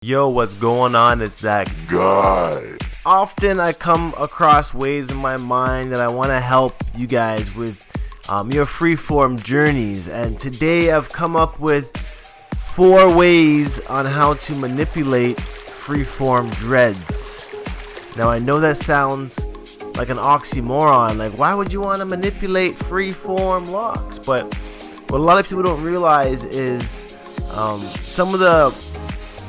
Yo, what's going on? It's that guy. Often I come across ways in my mind that I want to help you guys with your freeform journeys, and today I've come up with 4 ways on how to manipulate freeform dreads. Now I know that sounds like an oxymoron, like why would you want to manipulate freeform locks? But what a lot of people don't realize is some of the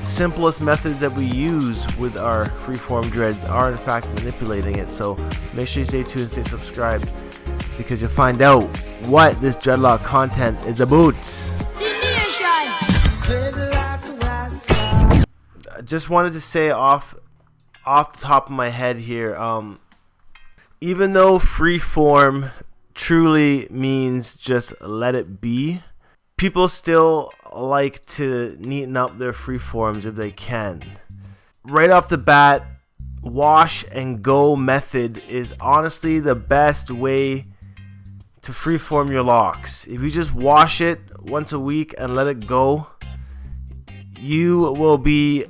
simplest methods that we use with our freeform dreads are in fact manipulating it. So make sure you stay tuned and stay subscribed, because you'll find out what this dreadlock content is about. I just wanted to say off the top of my head here, even though freeform truly means just let it be, people still like to neaten up their freeforms if they can. Right off the bat, wash and go method is honestly the best way to freeform your locks. If you just wash it once a week and let it go, you will be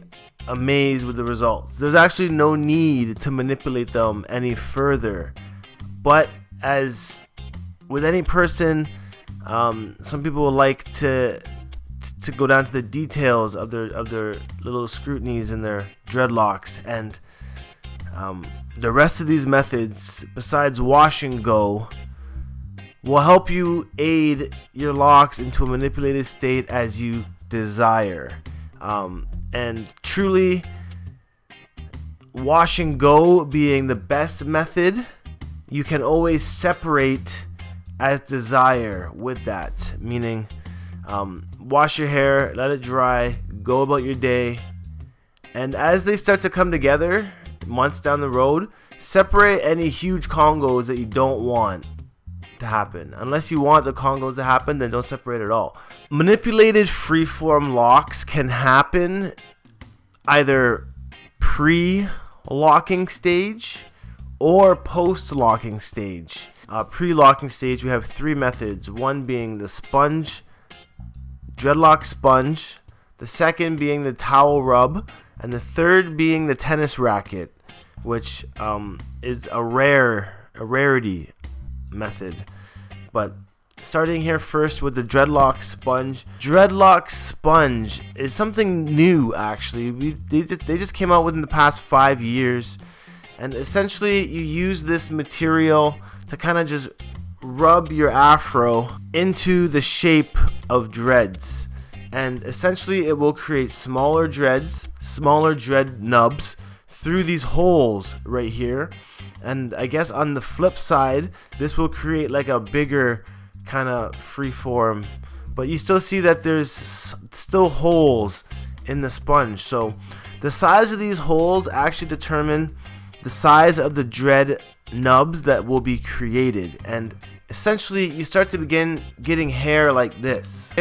amazed with the results. There's actually no need to manipulate them any further. But as with any person, some people like to go down to the details of their little scrutinies and their dreadlocks, and the rest of these methods besides wash and go will help you aid your locks into a manipulated state as you desire. And truly, wash and go being the best method, you can always separate as desire with that, meaning wash your hair, let it dry, go about your day, and as they start to come together months down the road, separate any huge congos that you don't want to happen. Unless you want the congos to happen, then don't separate at all. Manipulated freeform locks can happen either pre-locking stage or post-locking stage. Pre-locking stage, we have 3 methods. One being the sponge, dreadlock sponge, the second being the towel rub, and the third being the tennis racket, which is a rarity method. But starting here first with the dreadlock sponge. Dreadlock sponge is something new, actually. They just came out within the past 5 years, and essentially you use this material to kind of just rub your afro into the shape of dreads, and essentially it will create smaller dreads, smaller dread nubs through these holes right here. And I guess on the flip side, this will create like a bigger kind of freeform, but you still see that there's still holes in the sponge. So the size of these holes actually determine the size of the dread nubs that will be created. And essentially you start to begin getting hair like this,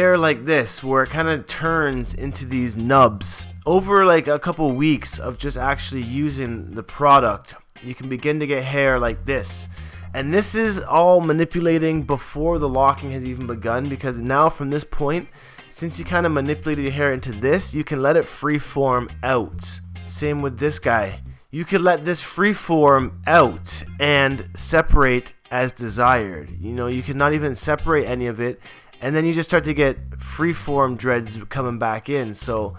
where it kind of turns into these nubs. Over like a couple weeks of just actually using the product, you can begin to get hair like this. And this is all manipulating before the locking has even begun, because now from this point, since you kind of manipulated your hair into this, you can let it freeform out. Same with this guy. You can let this freeform out and separate as desired. You know, you can not even separate any of it, and then you just start to get freeform dreads coming back in. So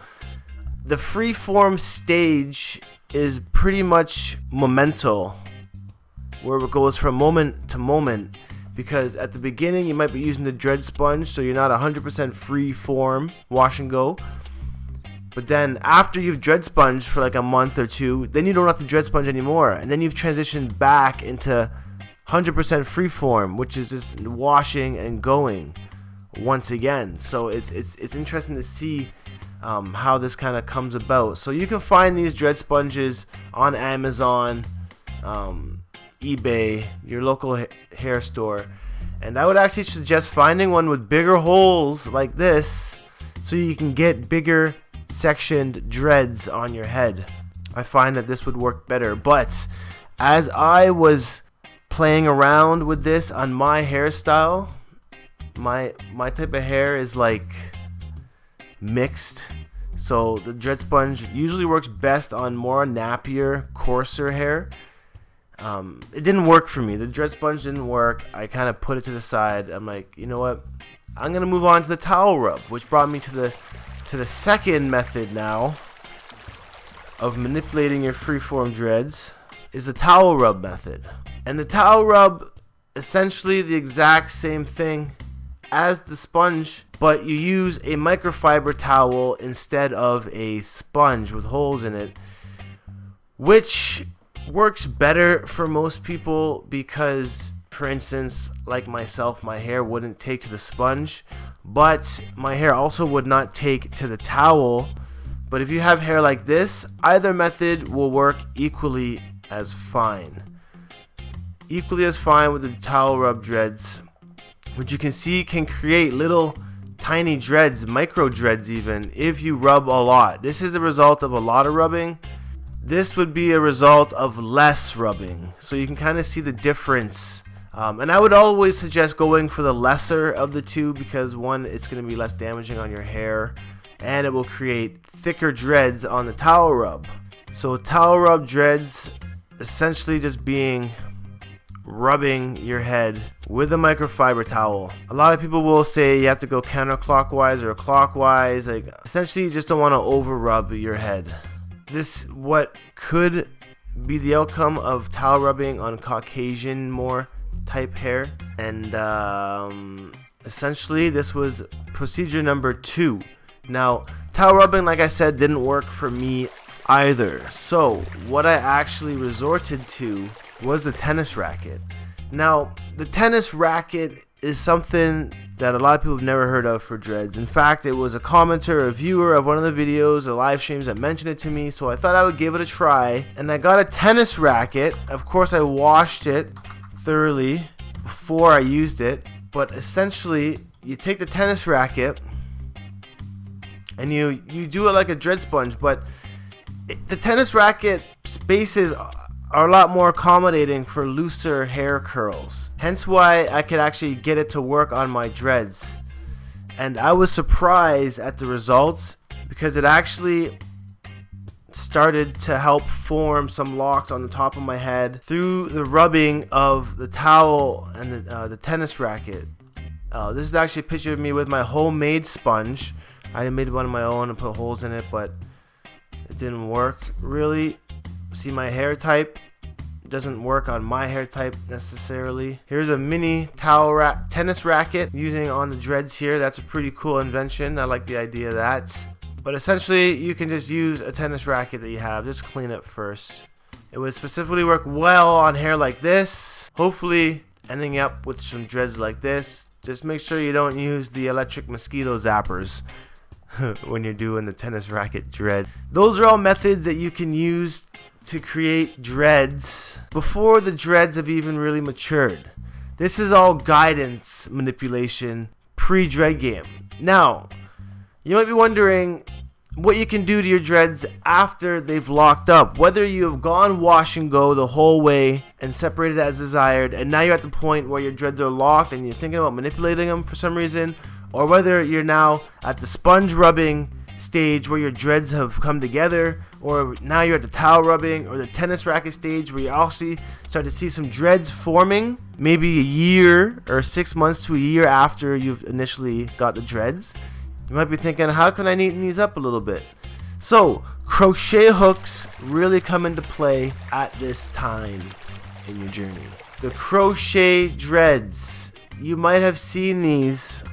the freeform stage is pretty much momental, where it goes from moment to moment, because at the beginning you might be using the dread sponge, so you're not 100% freeform wash and go. But then after you've dread sponged for like a month or 2, then you don't have to dread sponge anymore, and then you've transitioned back into 100% freeform, which is just washing and going once again. So it's interesting to see how this kind of comes about. So you can find these dread sponges on Amazon, eBay, your local hair store, and I would actually suggest finding one with bigger holes like this, so you can get bigger sectioned dreads on your head. I find that this would work better. But as I was playing around with this on my hairstyle, my type of hair is like mixed. So the dread sponge usually works best on more nappier, coarser hair. It didn't work for me. The dread sponge didn't work. I kind of put it to the side. I'm like, you know what? I'm gonna move on to the towel rub, which brought me to the second method now of manipulating your freeform dreads, is the towel rub method. And the towel rub, essentially the exact same thing as the sponge, but you use a microfiber towel instead of a sponge with holes in it, which works better for most people because, for instance, like myself, my hair wouldn't take to the sponge, but my hair also would not take to the towel. But if you have hair like this, either method will work equally as fine. Equally as fine with the towel rub dreads, which you can see can create little tiny dreads, micro dreads even, if you rub a lot. This is a result of a lot of rubbing. This would be a result of less rubbing. So you can kind of see the difference. And I would always suggest going for the lesser of the two because one, it's going to be less damaging on your hair and it will create thicker dreads on the towel rub. So towel rub dreads essentially just being rubbing your head with a microfiber towel. A lot of people will say you have to go counterclockwise or clockwise. Like, essentially you just don't want to over rub your head. This what could be the outcome of towel rubbing on Caucasian more type hair. And essentially this was procedure number 2. Now towel rubbing, like I said, didn't work for me either. So what I actually resorted to was the tennis racket. Now the tennis racket is something that a lot of people have never heard of for dreads. In fact, it was a commenter, a viewer of one of the videos, the live streams, that mentioned it to me, so I thought I would give it a try. And I got a tennis racket. Of course I washed it thoroughly before I used it, but essentially you take the tennis racket and you do it like a dread sponge, but the tennis racket spaces are a lot more accommodating for looser hair curls. Hence why I could actually get it to work on my dreads. And I was surprised at the results because it actually started to help form some locks on the top of my head through the rubbing of the towel and the tennis racket. This is actually a picture of me with my homemade sponge. I made one of my own and put holes in it, but it didn't work really. See, my hair type doesn't work on my hair type necessarily. Here's a mini towel tennis racket using on the dreads here. That's a pretty cool invention. I like the idea of that. But essentially you can just use a tennis racket that you have. Just clean it first. It would specifically work well on hair like this, hopefully ending up with some dreads like this. Just make sure you don't use the electric mosquito zappers when you're doing the tennis racket dread. Those are all methods that you can use to create dreads before the dreads have even really matured. This is all guidance manipulation pre-dread game. Now, you might be wondering what you can do to your dreads after they've locked up. Whether you have gone wash and go the whole way and separated as desired, and now you're at the point where your dreads are locked and you're thinking about manipulating them for some reason, or whether you're now at the sponge rubbing stage where your dreads have come together, or now you're at the towel rubbing or the tennis racket stage where you also start to see some dreads forming, maybe a year or 6 months to a year after you've initially got the dreads. You might be thinking, how can I neaten these up a little bit? So crochet hooks really come into play at this time in your journey. The crochet dreads, you might have seen these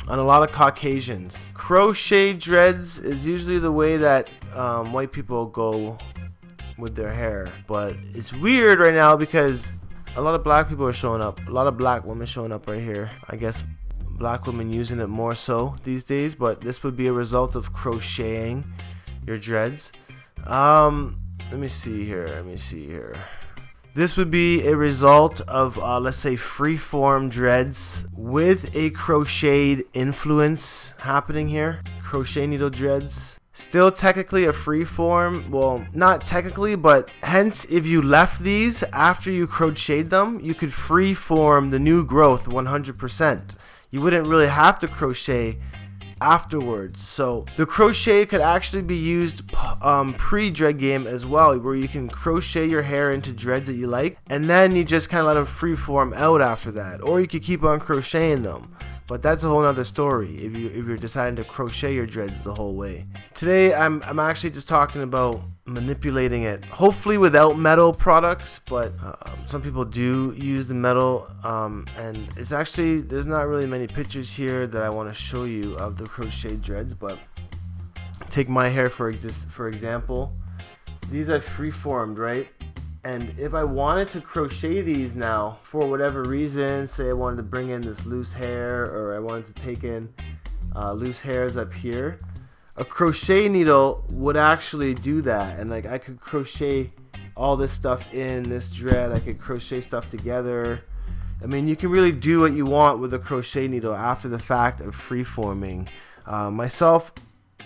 on a lot of Caucasians. Crochet dreads is usually the way that white people go with their hair, but it's weird right now because a lot of black people are showing up, a lot of black women showing up right here. I guess black women using it more so these days, but this would be a result of crocheting your dreads. Let me see here. This would be a result of, let's say, freeform dreads with a crocheted influence happening here. Crochet needle dreads. Still technically a freeform. Well, not technically, but hence if you left these after you crocheted them, you could freeform the new growth 100%. You wouldn't really have to crochet afterwards. So the crochet could actually be used pre-dread game as well, where you can crochet your hair into dreads that you like, and then you just kind of let them freeform out after that, or you could keep on crocheting them. But that's a whole nother story if you're deciding to crochet your dreads the whole way. Today I'm actually just talking about manipulating it, hopefully without metal products, but some people do use the metal, and it's actually, there's not really many pictures here that I want to show you of the crochet dreads. But take my hair for example. These are freeformed, right? And if I wanted to crochet these now for whatever reason, say I wanted to bring in this loose hair, or I wanted to take in loose hairs up here, a crochet needle would actually do that. And like, I could crochet all this stuff in this dread, I could crochet stuff together. I mean, you can really do what you want with a crochet needle after the fact of freeforming. Myself,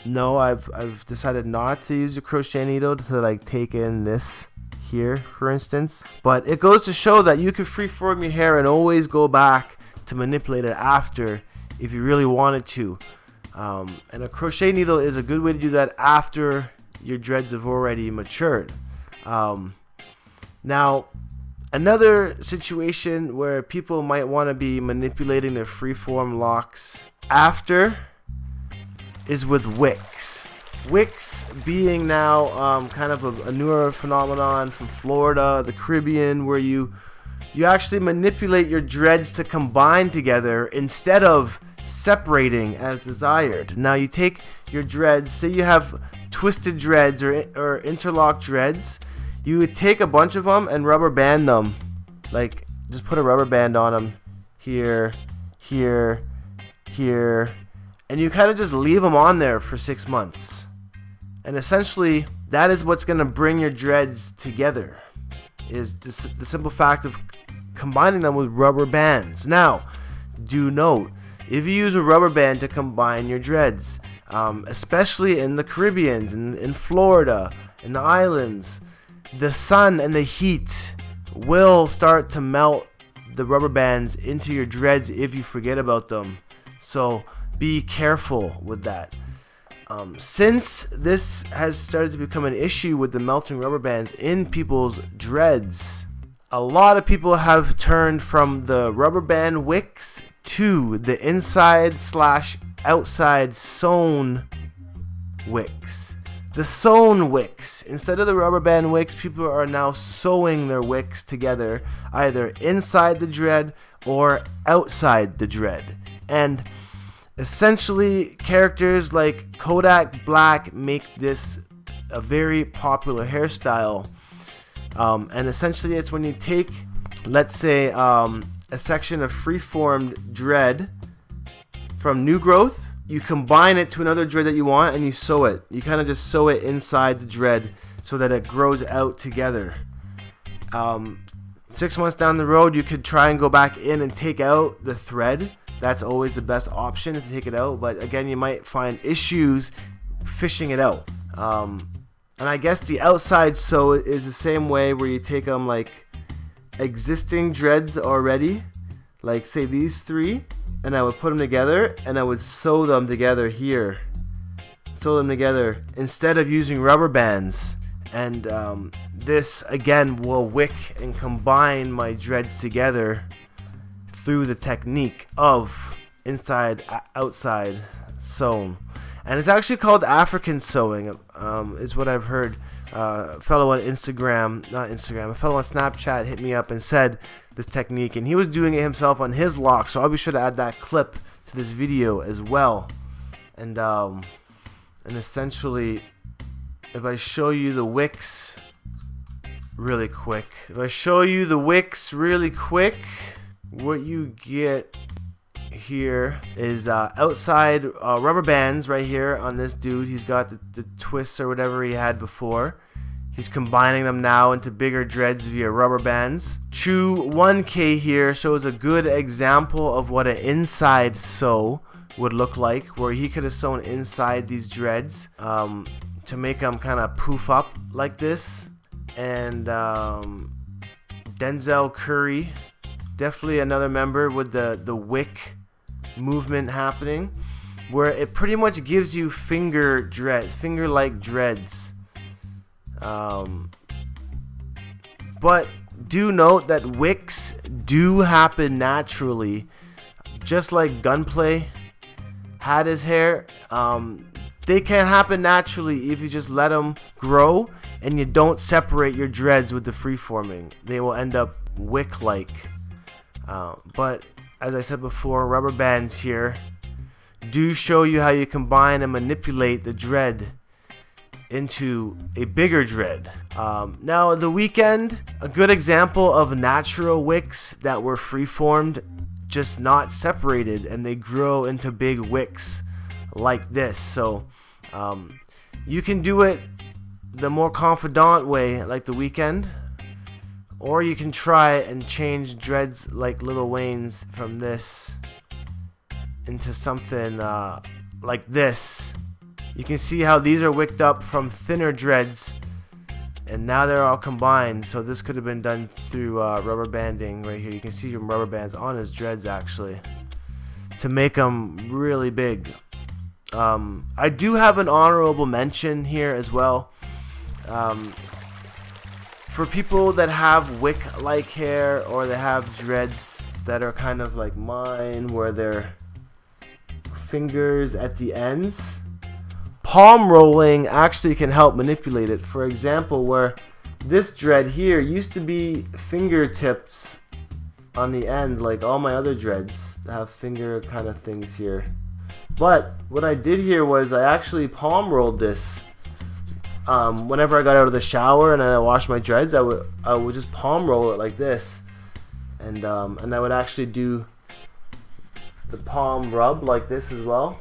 no, I've decided not to use a crochet needle to like take in this here, for instance. But it goes to show that you can freeform your hair and always go back to manipulate it after if you really wanted to. And a crochet needle is a good way to do that after your dreads have already matured. Now, another situation where people might want to be manipulating their freeform locks after is with Wicks. Wicks being now kind of a newer phenomenon from Florida, the Caribbean, where you actually manipulate your dreads to combine together instead of separating as desired. Now you take your dreads, say you have twisted dreads or interlocked dreads, you would take a bunch of them and rubber band them. Like, just put a rubber band on them here, here, here, and you kind of just leave them on there for 6 months. And essentially, that is what's going to bring your dreads together, is the simple fact of combining them with rubber bands. Now, do note, if you use a rubber band to combine your dreads, especially in the Caribbean, in Florida, in the islands, the sun and the heat will start to melt the rubber bands into your dreads if you forget about them. So be careful with that. Since this has started to become an issue with the melting rubber bands in people's dreads, a lot of people have turned from the rubber band wicks to the inside/outside sewn wicks. The sewn wicks. Instead of the rubber band wicks, people are now sewing their wicks together, either inside the dread or outside the dread. And essentially, characters like Kodak Black make this a very popular hairstyle. And essentially, it's when you take, let's say, a section of freeformed dread from new growth, you combine it to another dread that you want, and you sew it. You kind of just sew it inside the dread so that it grows out together. 6 months down the road, you could try and go back in and take out the thread. That's always the best option, is to take it out. But again, you might find issues fishing it out. And I guess the outside sew is the same way, where you take them like existing dreads already, like say these three, and I would put them together and I would sew them together here. Sew them together instead of using rubber bands. And this again will wick and combine my dreads together through the technique of inside outside sewn. And it's actually called African sewing, is what I've heard. A fellow on Snapchat hit me up and said this technique, and he was doing it himself on his lock, so I'll be sure to add that clip to this video as well. And essentially, if I show you the wicks really quick, what you get here is outside rubber bands right here on this dude. He's got the twists or whatever he had before. He's combining them now into bigger dreads via rubber bands. True 1K here shows a good example of what an inside sew would look like, where he could have sewn inside these dreads to make them kind of poof up like this. And Denzel Curry, definitely another member with the wick movement happening. where it pretty much gives you finger-like dreads. But do note that wicks do happen naturally, just like Gunplay had his hair. They can happen naturally if you just let them grow and you don't separate your dreads with the freeforming. They will end up wick-like. But as I said before, rubber bands here do show you how you combine and manipulate the dread into a bigger dread. Now the Weeknd, a good example of natural wicks that were freeformed, just not separated, and they grow into big wicks like this. So you can do it the more confidant way, like the Weeknd, or you can try and change dreads like Lil Wayne's from this into something like this. You can see how these are wicked up from thinner dreads, and now they're all combined. So this could have been done through rubber banding right here. You can see some rubber bands on his dreads actually to make them really big. I do have an honorable mention here as well. For people that have wick-like hair, or they have dreads that are kind of like mine, where they're fingers at the ends, palm rolling actually can help manipulate it. For example, where this dread here used to be fingertips on the end, like all my other dreads have finger kind of things here. But what I did here was I actually palm rolled this. Whenever I got out of the shower and I washed my dreads, I would just palm roll it like this, and I would actually do the palm rub like this as well.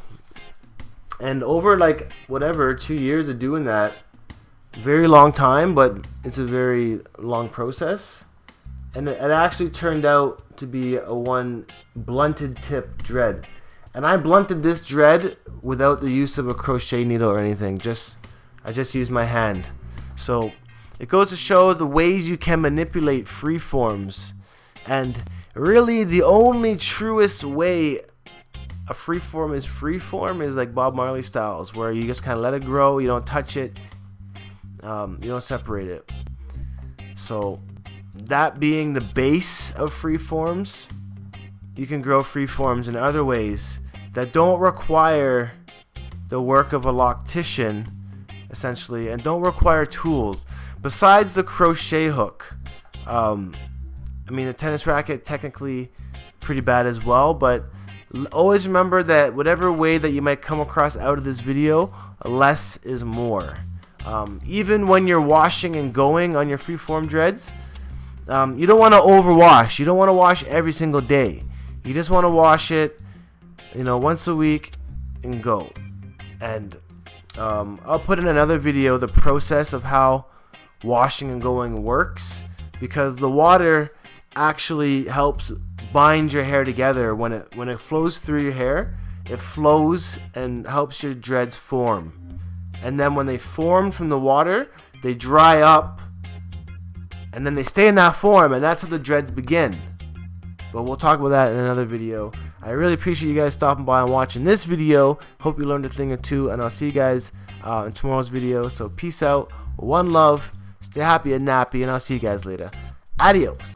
And over like whatever 2 years of doing that, very long time, but it's a very long process, and it actually turned out to be a one blunted tip dread. And I blunted this dread without the use of a crochet needle or anything. I just used my hand. So it goes to show the ways you can manipulate freeforms. And really the only truest way a freeform is like Bob Marley styles, where you just kind of let it grow, you don't touch it, you don't separate it. So that being the base of freeforms, you can grow freeforms in other ways that don't require the work of a loctician, essentially, and don't require tools besides the crochet hook. I mean, the tennis racket technically pretty bad as well, but always remember that whatever way that you might come across out of this video, less is more. Even when you're washing and going on your freeform dreads, you don't want to overwash. You don't want to wash every single day. You just want to wash it, once a week and go. And I'll put in another video the process of how washing and going works, because the water actually helps bind your hair together. When it flows through your hair, it flows and helps your dreads form. And then when they form from the water, they dry up, and then they stay in that form, and that's how the dreads begin. But we'll talk about that in another video. I really appreciate you guys stopping by and watching this video. Hope you learned a thing or two, and I'll see you guys in tomorrow's video. So peace out, one love, stay happy and nappy, and I'll see you guys later. Adios.